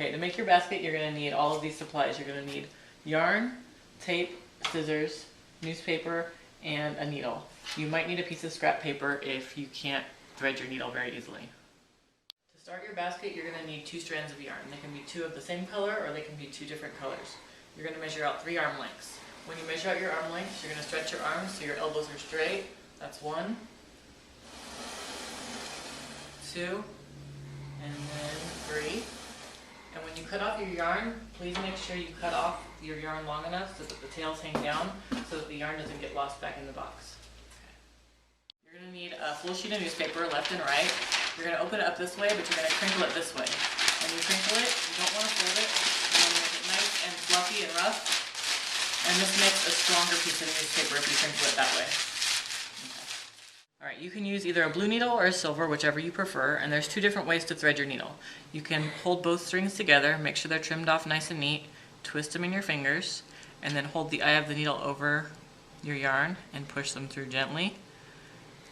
Okay, to make your basket, you're going to need all of these supplies. You're going to need yarn, tape, scissors, newspaper, and a needle. You might need a piece of scrap paper if you can't thread your needle very easily. To start your basket, you're going to need 2 strands of yarn. They can be 2 of the same color or they can be 2 different colors. You're going to measure out 3 arm lengths. When you measure out your arm lengths, you're going to stretch your arms so your elbows are straight. That's 1, 2, and then 3. And when you cut off your yarn, please make sure you cut off your yarn long enough so that the tails hang down so that the yarn doesn't get lost back in the box. You're going to need a full sheet of newspaper, left and right. You're going to open it up this way, but you're going to crinkle it this way. When you crinkle it, you don't want to fold it. You want to make it nice and fluffy and rough. And this makes a stronger piece of newspaper if you crinkle it that way. Alright, you can use either a blue needle or a silver, whichever you prefer, and there's 2 different ways to thread your needle. You can hold both strings together, make sure they're trimmed off nice and neat, twist them in your fingers, and then hold the eye of the needle over your yarn and push them through gently.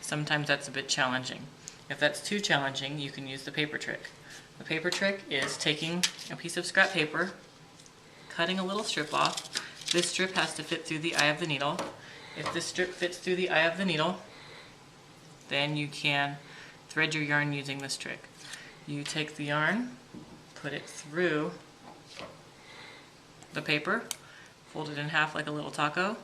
Sometimes that's a bit challenging. If that's too challenging, you can use the paper trick. The paper trick is taking a piece of scrap paper, cutting a little strip off. This strip has to fit through the eye of the needle. If this strip fits through the eye of the needle, then you can thread your yarn using this trick. You take the yarn, put it through the paper, fold it in half like a little taco,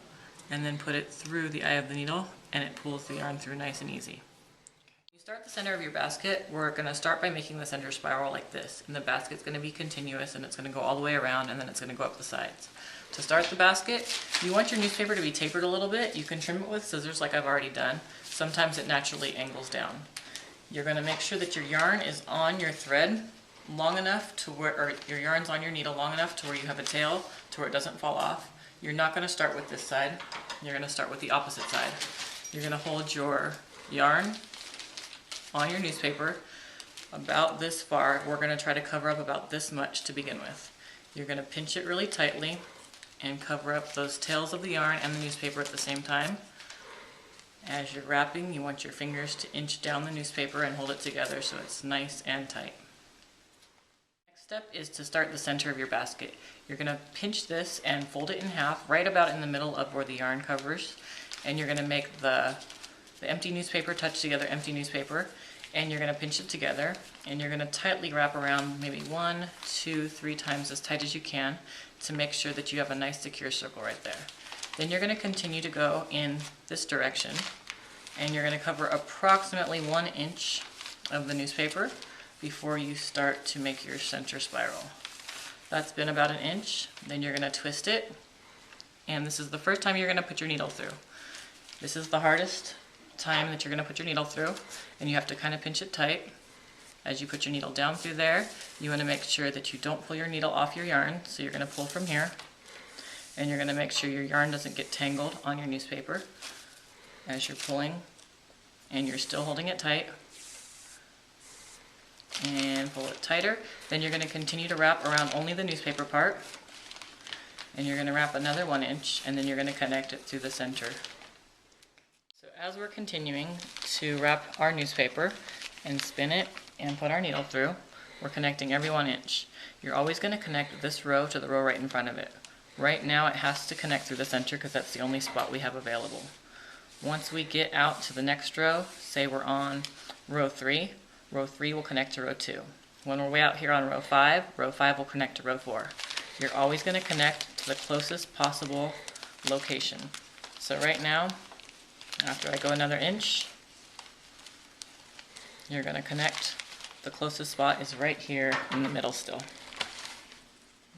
and then put it through the eye of the needle, and it pulls the yarn through nice and easy. You start the center of your basket. We're going to start by making the center spiral like this, and the basket's going to be continuous, and it's going to go all the way around, and then it's going to go up the sides. To start the basket, you want your newspaper to be tapered a little bit. You can trim it with scissors like I've already done. Sometimes it naturally angles down. You're going to make sure that your yarn is on your thread long enough to where, or your yarn's on your needle long enough to where you have a tail to where it doesn't fall off. You're not going to start with this side. You're going to start with the opposite side. You're going to hold your yarn on your newspaper about this far. We're going to try to cover up about this much to begin with. You're going to pinch it really tightly and cover up those tails of the yarn and the newspaper at the same time. As you're wrapping, you want your fingers to inch down the newspaper and hold it together so it's nice and tight. Next step is to start the center of your basket. You're going to pinch this and fold it in half right about in the middle of where the yarn covers, and you're going to make the empty newspaper touch together empty newspaper, and you're going to pinch it together, and you're going to tightly wrap around maybe 1, 2, 3 times as tight as you can to make sure that you have a nice secure circle right there. Then you're going to continue to go in this direction, and you're going to cover approximately 1 inch of the newspaper before you start to make your center spiral. That's been about 1 inch. Then you're going to twist it, and this is the first time you're going to put your needle through. This is the hardest time that you're going to put your needle through, and you have to kind of pinch it tight. As you put your needle down through there, you want to make sure that you don't pull your needle off your yarn, so you're going to pull from here, and you're going to make sure your yarn doesn't get tangled on your newspaper as you're pulling, and you're still holding it tight, and pull it tighter. Then you're going to continue to wrap around only the newspaper part, and you're going to wrap another 1 inch, and then you're going to connect it through the center. So as we're continuing to wrap our newspaper and spin it and put our needle through, we're connecting every 1 inch. You're always going to connect this row to the row right in front of it. Right now it has to connect through the center because that's the only spot we have available. Once we get out to the next row, say we're on row 3 will connect to row 2. When we're way out here on row 5 will connect to row 4. You're always going to connect to the closest possible location. So right now, after I go another inch, you're going to connect. The closest spot is right here in the middle still.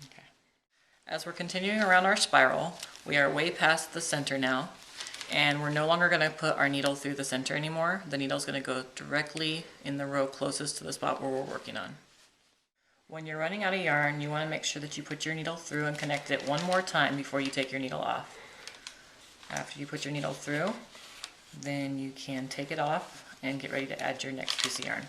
Okay. As we're continuing around our spiral, we are way past the center now, and we're no longer going to put our needle through the center anymore. The needle's going to go directly in the row closest to the spot where we're working on. When you're running out of yarn, you want to make sure that you put your needle through and connect it one more time before you take your needle off. After you put your needle through, then you can take it off and get ready to add your next piece of yarn.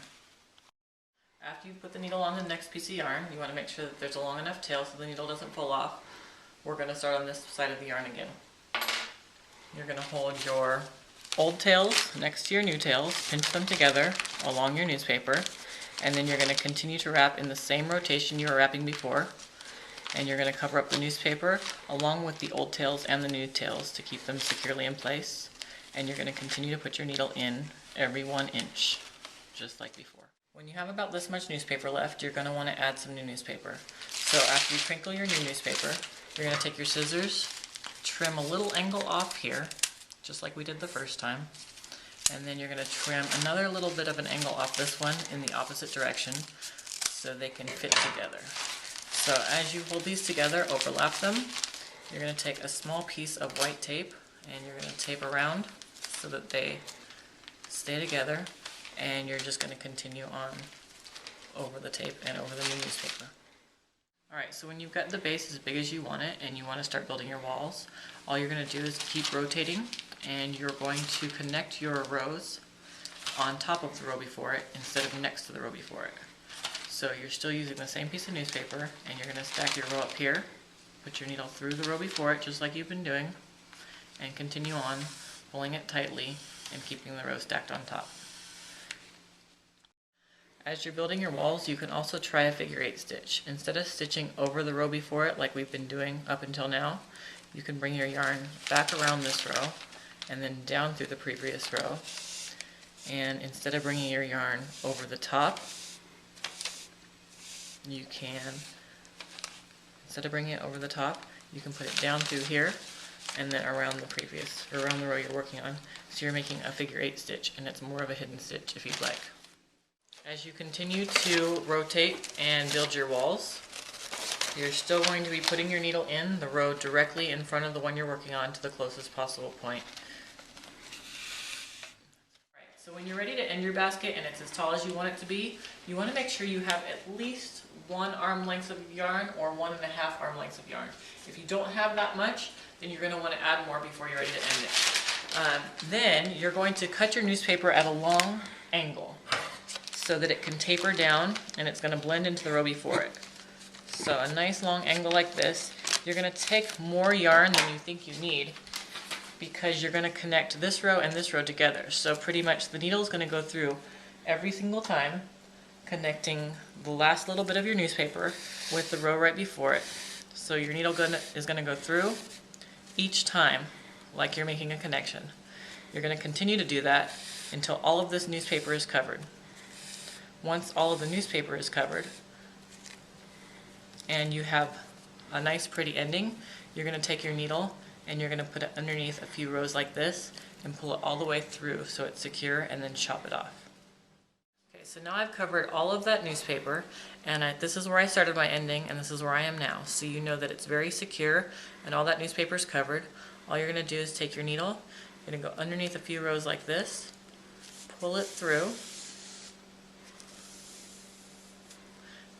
After you put the needle on the next piece of yarn, you want to make sure that there's a long enough tail so the needle doesn't pull off. We're going to start on this side of the yarn again. You're going to hold your old tails next to your new tails, pinch them together along your newspaper, And then you're going to continue to wrap in the same rotation you were wrapping before. And you're going to cover up the newspaper along with the old tails and the new tails to keep them securely in place. And you're going to continue to put your needle in every 1 inch, just like before. When you have about this much newspaper left, you're going to want to add some new newspaper. So after you crinkle your new newspaper, you're going to take your scissors, trim a little angle off here, just like we did the first time. And then you're going to trim another little bit of an angle off this one in the opposite direction so they can fit together. So as you hold these together, overlap them, you're going to take a small piece of white tape and you're going to tape around so that they stay together, and you're just going to continue on over the tape and over the new newspaper. Alright, so when you've got the base as big as you want it and you want to start building your walls, all you're going to do is keep rotating, and you're going to connect your rows on top of the row before it instead of next to the row before it. So you're still using the same piece of newspaper, and you're going to stack your row up here, put your needle through the row before it just like you've been doing, and continue on pulling it tightly and keeping the row stacked on top. As you're building your walls, you can also try a figure 8 stitch. Instead of stitching over the row before it like we've been doing up until now, you can bring your yarn back around this row and then down through the previous row. And instead of bringing your yarn over the top, you can, instead of bringing it over the top, you can put it down through here and then around the row you're working on. So you're making a figure 8 stitch, and it's more of a hidden stitch if you'd like. As you continue to rotate and build your walls, you're still going to be putting your needle in the row directly in front of the one you're working on to the closest possible point. Right, so when you're ready to end your basket and it's as tall as you want it to be, you want to make sure you have at least 1 arm length of yarn or 1.5 arm lengths of yarn. If you don't have that much, then you're going to want to add more before you're ready to end it. Then you're going to cut your newspaper at a long angle so that it can taper down and it's going to blend into the row before it. So a nice long angle like this. You're going to take more yarn than you think you need because you're going to connect this row and this row together. So pretty much the needle is going to go through every single time, connecting the last little bit of your newspaper with the row right before it. So your needle is going to go through each time like you're making a connection. You're going to continue to do that until all of this newspaper is covered. Once all of the newspaper is covered and you have a nice pretty ending, you're going to take your needle and you're going to put it underneath a few rows like this and pull it all the way through so it's secure, and then chop it off. Okay, so now I've covered all of that newspaper, and this is where I started my ending and this is where I am now. So you know that it's very secure and all that newspaper is covered. All you're going to do is take your needle, you're going to go underneath a few rows like this, pull it through,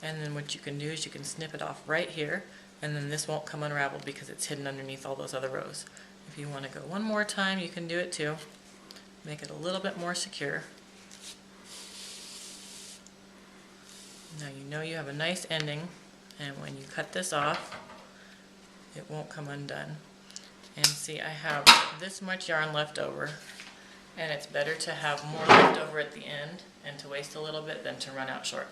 and then what you can do is you can snip it off right here, and then this won't come unraveled because it's hidden underneath all those other rows. If you want to go one more time, you can do it too. Make it a little bit more secure. Now you know you have a nice ending, and when you cut this off, it won't come undone. And see, I have this much yarn left over, and it's better to have more left over at the end and to waste a little bit than to run out short.